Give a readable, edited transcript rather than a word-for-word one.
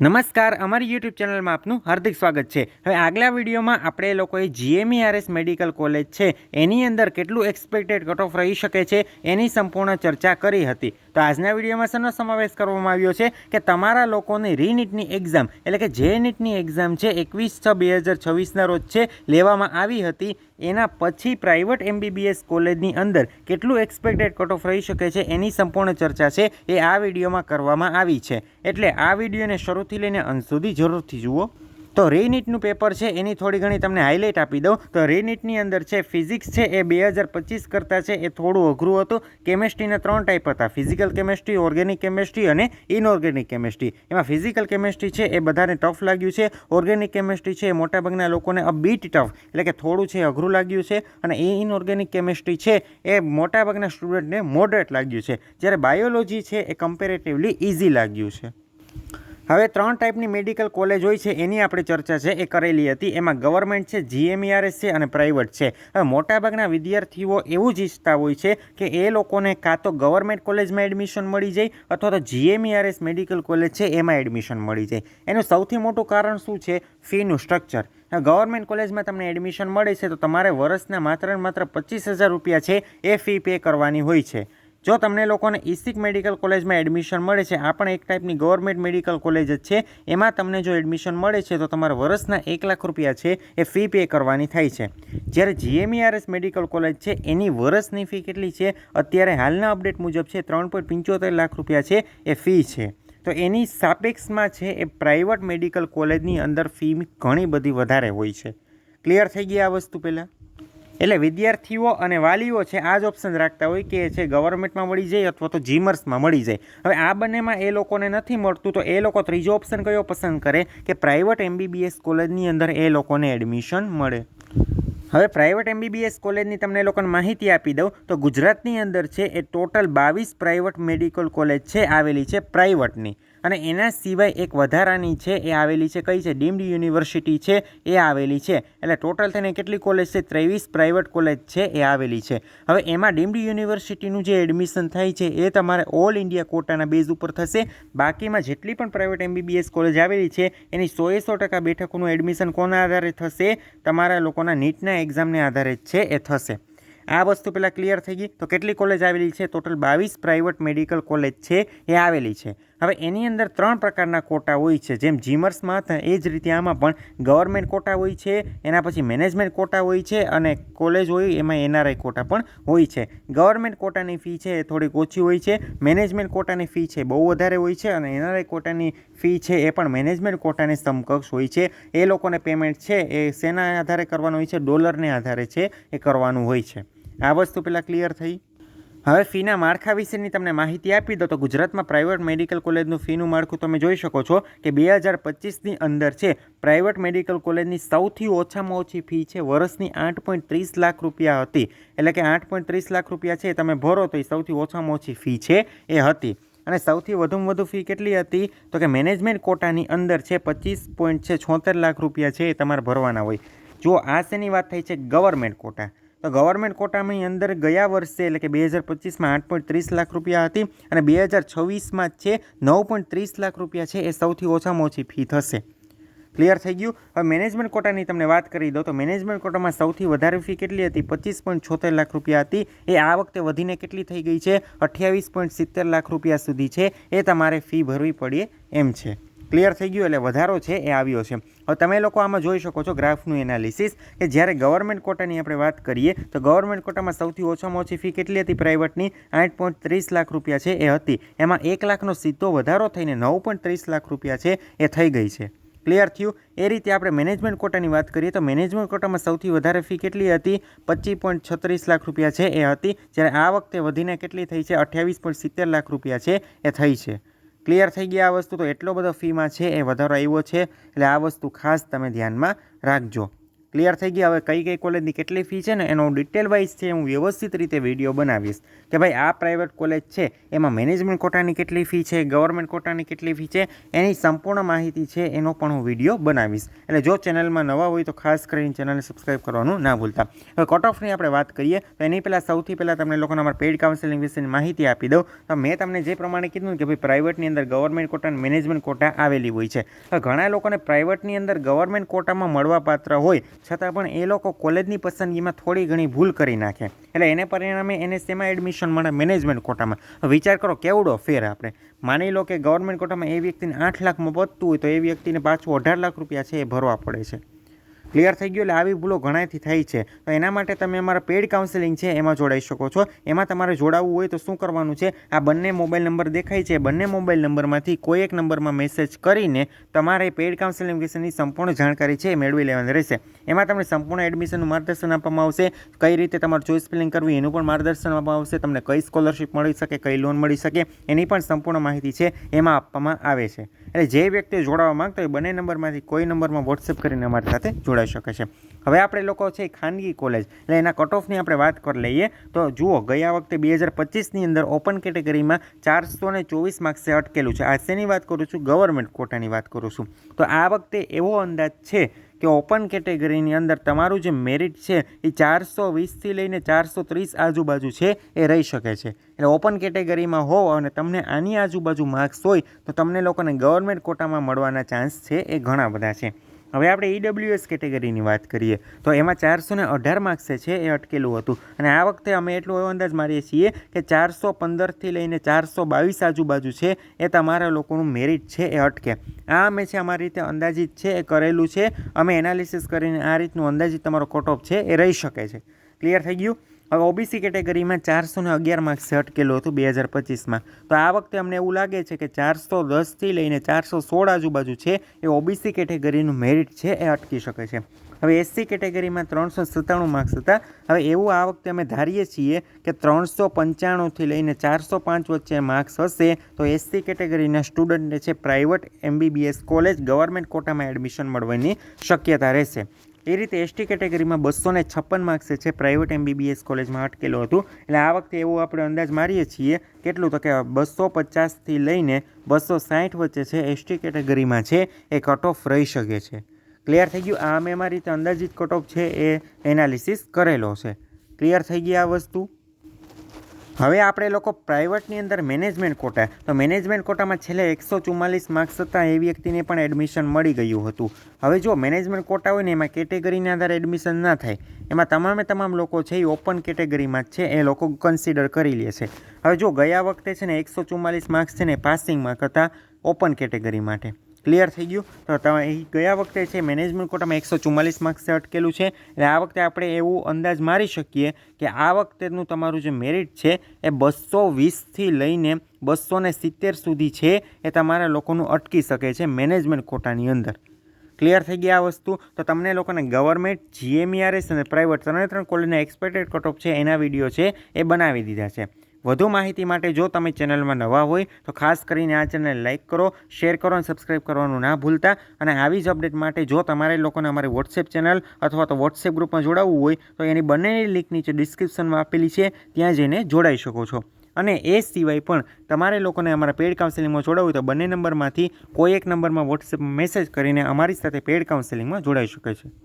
નમસ્કાર, અમારી યુટ્યુબ ચેનલમાં આપનું હાર્દિક સ્વાગત છે। હવે આગલા વિડીયોમાં આપણે લોકોએ જીએમઈઆરએસ મેડિકલ કોલેજ છે એની અંદર કેટલું એક્સપેક્ટેડ કટ ઓફ રહી શકે છે એની સંપૂર્ણ ચર્ચા કરી હતી। તો આજના વિડીયોમાં શેનો સમાવેશ કરવામાં આવ્યો છે કે તમારા લોકોની રીનીટની એક્ઝામ એટલે કે જે નીટની એક્ઝામ છે 21/6/2026ના રોજ છે લેવામાં આવી હતી, એના પછી પ્રાઇવેટ એમબીબીએસ કોલેજની અંદર કેટલું એક્સપેક્ટેડ કટ ઓફ રહી શકે છે એની સંપૂર્ણ ચર્ચા છે એ આ વિડીયોમાં કરવામાં આવી છે। એટલે આ વિડીયોને શરૂથી લઈને અંત સુધી જરૂરથી જુઓ। તો રીનીટનું પેપર છે એની થોડી ઘણી તમને હાઇલાઇટ આપી દઉં તો રીનીટની અંદર છે ફિઝિક્સ છે એ 2025 કરતાં છે એ થોડું અઘરું હતું। કેમેસ્ટ્રીના 3 ટાઈપ હતા, ફિઝિકલ કેમેસ્ટ્રી, ઓર્ગેનિક કેમેસ્ટ્રી અને ઇનઓર્ગેનિક કેમેસ્ટ્રી। એમાં ફિઝિકલ કેમેસ્ટ્રી છે એ બધાને ટફ લાગ્યું છે, ઓર્ગેનિક કેમેસ્ટ્રી છે એ મોટાભાગના લોકોને અ બીટ ટફ એટલે કે થોડું છે અઘરું લાગ્યું છે, અને ઇનઓર્ગેનિક કેમેસ્ટ્રી છે એ મોટાભાગના સ્ટુડન્ટને મોડરેટ લાગ્યું છે, જ્યારે બાયોલોજી છે એ કમ્પેરેટિવલી ઇઝી લાગ્યું છે। હવે 3 ટાઈપની મેડિકલ કોલેજ હોય છે એની આપણે ચર્ચા છે એ કરેલી હતી। એમાં ગવર્મેન્ટ છે, જીએમઈઆરએસ છે અને પ્રાઇવેટ છે। હવે મોટાભાગના વિદ્યાર્થીઓ એવું જ ઈચ્છતા હોય છે કે એ લોકોને કાં તો ગવર્મેન્ટ કોલેજમાં એડમિશન મળી જાય અથવા તો જીએમઈઆરએસ મેડિકલ કોલેજ છે એમાં એડમિશન મળી જાય। એનું સૌથી મોટું કારણ શું છે? ફીનું સ્ટ્રક્ચર। ગવર્મેન્ટ કોલેજમાં તમને એડમિશન મળે છે તો તમારે વર્ષના માત્ર 25,000 રૂપિયા છે એ ફી પે કરવાની હોય છે। જો તમને લોકોને ઈસિક મેડિકલ કોલેજમાં એડમિશન મળે છે, આ પણ એક ટાઈપની ગવર્મેન્ટ મેડિકલ કોલેજ જ છે, એમાં તમને જો એડમિશન મળે છે તો તમારે વર્ષના 1 લાખ રૂપિયા છે એ ફી પે કરવાની થાય છે। જ્યારે જીએમઈઆરએસ મેડિકલ કોલેજ છે એની વર્ષની ફી કેટલી છે? અત્યારે હાલના અપડેટ મુજબ છે 3.75 લાખ રૂપિયા છે એ ફી છે। તો એની સાપેક્ષમાં છે એ પ્રાઇવેટ મેડિકલ કોલેજની અંદર ફી ઘણી બધી વધારે હોય છે। ક્લિયર થઈ ગઈ આ વસ્તુ પહેલાં? એટલે વિદ્યાર્થીઓ અને વાલીઓ છે આ જ ઓપ્શન રાખતા હોય કે છે ગવર્મેન્ટમાં મળી જાય અથવા તો જીમર્સમાં મળી જાય। હવે આ બંનેમાં એ લોકોને નથી મળતું તો એ લોકો ત્રીજો ઓપ્શન કયો પસંદ કરે કે પ્રાઇવેટ એમબીબીએસ કોલેજની અંદર એ લોકોને એડમિશન મળે। હવે પ્રાઇવેટ એમબીબીએસ કોલેજની તમને એ લોકોને માહિતી આપી દઉં તો ગુજરાતની અંદર છે એ ટોટલ 22 પ્રાઇવેટ મેડિકલ કોલેજ છે આવેલી છે પ્રાઇવેટની, અને એના સિવાય એક વધારાની છે એ આવેલી છે કઈ છે? ડીમ્ડ યુનિવર્સિટી છે એ આવેલી છે। એટલે ટોટલ થઈને કેટલી કોલેજ છે? 23 પ્રાઇવેટ કોલેજ છે એ આવેલી છે। હવે એમાં ડીમ્ડ યુનિવર્સિટીનું જે એડમિશન થાય છે એ તમારે ઓલ ઇન્ડિયા કોટાના બેઝ ઉપર થશે। બાકીમાં જેટલી પણ પ્રાઇવેટ એમબીબીએસ કોલેજ આવેલી છે એની 100% બેઠકોનું એડમિશન કોના આધારે થશે? તમારા લોકોના નીટના એક્ઝામને આધારે જ છે એ થશે। આ વસ્તુ પહેલાં ક્લિયર થઈ ગઈ? તો કેટલી કોલેજ આવેલી છે? ટોટલ 22 પ્રાઇવેટ મેડિકલ કોલેજ છે એ આવેલી છે। હવે એની અંદર 3 પ્રકારના કોટા હોય છે, જેમ જીમર્સમાં હતા એ જ રીતે આમાં પણ ગવર્મેન્ટ કોટા હોય છે, એના પછી મેનેજમેન્ટ કોટા હોય છે, અને કોલેજ હોય એમાં એનઆરઆઈ કોટા પણ હોય છે। ગવર્મેન્ટ કોટાની ફી છે એ થોડીક ઓછી હોય છે, મેનેજમેન્ટ કોટાની ફી છે બહુ વધારે હોય છે, અને એનઆરઆઈ કોટાની ફી છે એ પણ મેનેજમેન્ટ કોટાની સમકક્ષ હોય છે। એ લોકોને પેમેન્ટ છે એ શેના આધારે કરવાનું હોય છે? ડોલરને આધારે છે એ કરવાનું હોય છે। આ વસ્તુ પહેલાં ક્લિયર થઈ? હવે ફીના માળખા વિશેની તમને માહિતી આપી દો તો ગુજરાતમાં પ્રાઇવેટ મેડિકલ કોલેજનું ફીનું માળખું તમે જોઈ શકો છો કે 2025ની અંદર છે પ્રાઇવેટ મેડિકલ કોલેજની સૌથી ઓછામાં ઓછી ફી છે વર્ષની 8.30 લાખ રૂપિયા હતી। એટલે કે 8.30 લાખ રૂપિયા છે તમે ભરો તો એ સૌથી ઓછામાં ઓછી ફી છે એ હતી। અને સૌથી વધુમાં વધુ ફી કેટલી હતી? તો કે મેનેજમેન્ટ કોટાની અંદર છે 25.76 લાખ રૂપિયા છે એ તમારે ભરવાના હોય। જો આ શેની વાત થઈ છે? Government quota. તો ગવર્મેન્ટ કોટાની અંદર ગયા વર્ષે એટલે કે 2025માં 8.30 લાખ રૂપિયા હતી, અને 2026માં છે 9.30 લાખ રૂપિયા છે એ સૌથી ઓછામાં ઓછી ફી થશે। ક્લિયર થઈ ગયું? હવે મેનેજમેન્ટ કોટાની તમને વાત કરી દો તો મેનેજમેન્ટ કોટામાં સૌથી વધારે ફી કેટલી હતી? 25.76 લાખ રૂપિયા હતી। એ આ વખતે વધીને કેટલી થઈ ગઈ છે? 28.70 લાખ રૂપિયા સુધી છે એ તમારે ફી ભરવી પડે એમ છે। ક્લિયર થઈ ગયું? એટલે વધારો છે એ આવ્યો છે। હવે તમે લોકો આમાં જોઈ શકો છો ગ્રાફનું એનાલિસિસ કે જ્યારે ગવર્મેન્ટ કોટાની આપણે વાત કરીએ તો ગવર્મેન્ટ કોટામાં સૌથી ઓછામાં ઓછી ફી કેટલી હતી? પ્રાઇવેટની 8.30 લાખ રૂપિયા છે એ હતી। એમાં 1 લાખનો સીધો વધારો થઈને 9.30 લાખ રૂપિયા છે એ થઈ ગઈ છે। ક્લિયર થયું? એ રીતે આપણે મેનેજમેન્ટ કોટાની વાત કરીએ તો મેનેજમેન્ટ કોટામાં સૌથી વધારે ફી કેટલી હતી? 25.36 લાખ રૂપિયા છે એ હતી, જ્યારે આ વખતે વધીને કેટલી થઈ છે? 28.70 લાખ રૂપિયા છે એ થઈ છે। ક્લિયર થઈ ગઈ આ વસ્તુ? તો એટલો બધો ફીમાં છે એ વધારો આવ્યો છે, એટલે આ વસ્તુ ખાસ તમે ધ્યાનમાં રાખજો। ક્લિયર થઈ ગઈ? હવે કઈ કોલેજની કેટલી ફી છે ને એનો ડિટેલ વાઇઝ છે હું વ્યવસ્થિત રીતે વિડીયો બનાવીશ કે ભાઈ આ પ્રાઇવેટ કોલેજ છે એમાં મેનેજમેન્ટ કોટાની કેટલી ફી છે, ગવર્મેન્ટ કોટાની કેટલી ફી છે, એની સંપૂર્ણ માહિતી છે એનો પણ હું વિડીયો બનાવીશ. એટલે જો ચેનલમાં નવા હોય તો ખાસ કરીને ચેનલને સબસ્ક્રાઈબ કરવાનું ના ભૂલતા. હવે કટ ઓફની આપણે વાત કરીએ તો એની પહેલાં સૌથી પહેલાં તમને લોકોને અમારા પેઇડ કાઉન્સેલિંગ વિશેની માહિતી આપી દઉં. તો મેં તમને જે પ્રમાણે કીધું કે ભાઈ પ્રાઇવેટની અંદર ગવર્મેન્ટ કોટા અને મેનેજમેન્ટ કોટા આવેલી હોય છે. હવે ઘણા લોકોને પ્રાઇવેટની અંદર ગવર્મેન્ટ કોટામાં મળવાપાત્ર હોય છતાં પણ એ લોકો કોલેજની પસંદગીમાં થોડી ઘણી ભૂલ કરી નાખે, એટલે એને પરિણામે એને શેમાં એડમિશન મળે? મેનેજમેન્ટ કોટામાં. વિચાર કરો કેવડો ફેર. આપણે માની લો કે ગવર્મેન્ટ કોટામાં એ વ્યક્તિને 8 લાખમાં પતતું હોય તો એ વ્યક્તિને પાછું 18 લાખ રૂપિયા છે એ ભરવા પડે છે. ક્લિયર થઈ ગયું? એટલે આવી ભૂલો ઘણાથી થાય છે. તો એના માટે તમે અમારા પેઇડ કાઉન્સેલિંગ છે એમાં જોડાઈ શકો છો. એમાં તમારે જોડાવવું હોય તો શું કરવાનું છે? આ બંને મોબાઈલ નંબર દેખાય છે, બંને મોબાઈલ નંબરમાંથી કોઈ એક નંબરમાં મેસેજ કરીને તમારે પેઇડ કાઉન્સેલિંગ વિશેની સંપૂર્ણ જાણકારી છે એ મેળવી લેવાની રહેશે. એમાં તમને સંપૂર્ણ એડમિશનનું માર્ગદર્શન આપવામાં આવશે, કઈ રીતે તમારે ચોઇસ ફિલિંગ કરવી એનું પણ માર્ગદર્શન આપવામાં આવશે, તમને કઈ સ્કોલરશિપ મળી શકે, કઈ લોન મળી શકે એની પણ સંપૂર્ણ માહિતી છે એમાં આપવામાં આવે છે. એટલે જે વ્યક્તિ જોડાવા માંગતો હોય બંને નંબરમાંથી કોઈ નંબરમાં વોટ્સએપ કરીને અમારી સાથે જોડાઈ શકે છે. હવે આપણે લોકો છે ખાનગી કોલેજ એટલે એના કટ ઓફની આપણે વાત કરી લઈએ તો જુઓ, ગયા વખતે 2025ની અંદર ઓપન કેટેગરીમાં 424 માર્ક્સે અટકેલું છે. આ શેની વાત કરું છું? ગવર્મેન્ટ કોટાની વાત કરું છું. તો આ વખતે એવો અંદાજ છે કે ઓપન કેટેગરીની અંદર તમારું જે મેરિટ છે એ 420થી લઈને 430 આજુબાજુ છે એ રહી શકે છે. એટલે ઓપન કેટેગરીમાં હો અને તમને આની આજુબાજુ માર્ક્સ હોય તો તમને લોકોને ગવર્મેન્ટ કોટામાં મળવાના ચાન્સ છે એ ઘણા બધા છે. હવે આપણે EWS કેટેગરીની વાત કરીએ તો એમાં 418 માર્ક્સે છે એ અટકેલું હતું અને આ વખતે અમે એટલો એવો અંદાજ મારીએ છીએ કે 415થી લઈને 422 આજુબાજુ છે એ તમારા લોકોનું મેરિટ છે એ અટકે. આ અમે છે અમારી રીતે અંદાજિત છે એ કરેલું છે. અમે એનાલિસિસ કરીને આ રીતનું અંદાજિત તમારો કટ ઓફ છે એ રહી શકે છે. ક્લિયર થઈ ગયું? હવે ઓબીસી કેટેગરીમાં 411 માર્ક્સે અટકેલું હતું 2025માં. તો આ વખતે અમને એવું લાગે છે કે 410થી લઈને 416 આજુબાજુ છે એ ઓબીસી કેટેગરીનું મેરિટ છે એ અટકી શકે છે. હવે એસસી કેટેગરીમાં 397 માર્ક્સ હતા. હવે એવું આ વખતે અમે ધારીએ છીએ કે 395થી લઈને 405 વચ્ચે માર્ક્સ હશે તો એસસી કેટેગરીના સ્ટુડન્ટને છે પ્રાઇવેટ MBBS કોલેજ ગવર્મેન્ટ કોટામાં એડમિશન મળવાની શક્યતા રહેશે. એ રીતે એસટી કેટેગરીમાં 256 માર્ક્સે છે પ્રાઇવેટ MBBS કોલેજમાં અટકેલું હતું. એટલે આ વખતે એવું આપણે અંદાજ મારીએ છીએ કેટલું તો કે 250થી લઈને 260 વચ્ચે છે એસટી કેટેગરીમાં છે એ કટ ઓફ રહી શકે છે. ક્લિયર થઈ ગયું? આ અમે અમારી રીતે અંદાજિત કટ ઓફ છે એ એનાલિસિસ કરેલો છે. ક્લિયર થઈ ગઈ આ વસ્તુ? હવે આપણે લોકો પ્રાઇવેટની અંદર મેનેજમેન્ટ કોટા, તો મેનેજમેન્ટ કોટામાં છેલ્લે 144 માર્ક્સ હતા એ વ્યક્તિને પણ એડમિશન મળી ગયું હતું. હવે જો મેનેજમેન્ટ કોટા હોય ને એમાં કેટેગરીના આધારે એડમિશન ના થાય, એમાં તમામ લોકો છે એ ઓપન કેટેગરીમાં જ છે એ લોકો કન્સિડર કરી લે છે. હવે જો ગયા વખતે છે ને 144 માર્ક્સ છે ને પાસિંગ માર્ક હતા ઓપન કેટેગરી માટે. ક્લિયર થઈ ગયું? તો તમે ગયા વખતે છે મેનેજમેન્ટ કોટામાં 144 માર્ક્સે અટકેલું છે. એટલે આ વખતે આપણે એવું અંદાજ મારી શકીએ કે આ વખતેનું તમારું જે મેરિટ છે એ 220થી લઈને 270 સુધી છે એ તમારા લોકોનું અટકી શકે છે મેનેજમેન્ટ કોટાની અંદર. ક્લિયર થઈ ગઈ આ વસ્તુ? તો તમને લોકોને ગવર્મેન્ટ, GMERS અને પ્રાઇવેટ ત્રણે કોલેજના એક્સપેક્ટેડ કટ ઓફ છે એના વિડીયો છે એ બનાવી દીધા છે. વધુ માહિતી માટે જો તમે ચેનલમાં નવા હોય તો ખાસ કરીને આ ચેનલને લાઇક કરો, શેર કરો અને સબસ્ક્રાઈબ કરવાનું ના ભૂલતા. અને આવી જ અપડેટ માટે જો તમારે લોકોને અમારી વોટ્સએપ ચેનલ અથવા તો વોટ્સએપ ગ્રુપમાં જોડાવવું હોય તો એની બંનેની લિંક નીચે ડિસ્ક્રિપ્શનમાં આપેલી છે, ત્યાં જઈને જોડાઈ શકો છો. અને એ સિવાય પણ તમારે લોકોને અમારા પેઇડ કાઉન્સેલિંગમાં જોડાવવું હોય તો બંને નંબરમાંથી કોઈ એક નંબરમાં વોટ્સએપમાં મેસેજ કરીને અમારી સાથે પેઇડ કાઉન્સેલિંગમાં જોડાઈ શકે છે.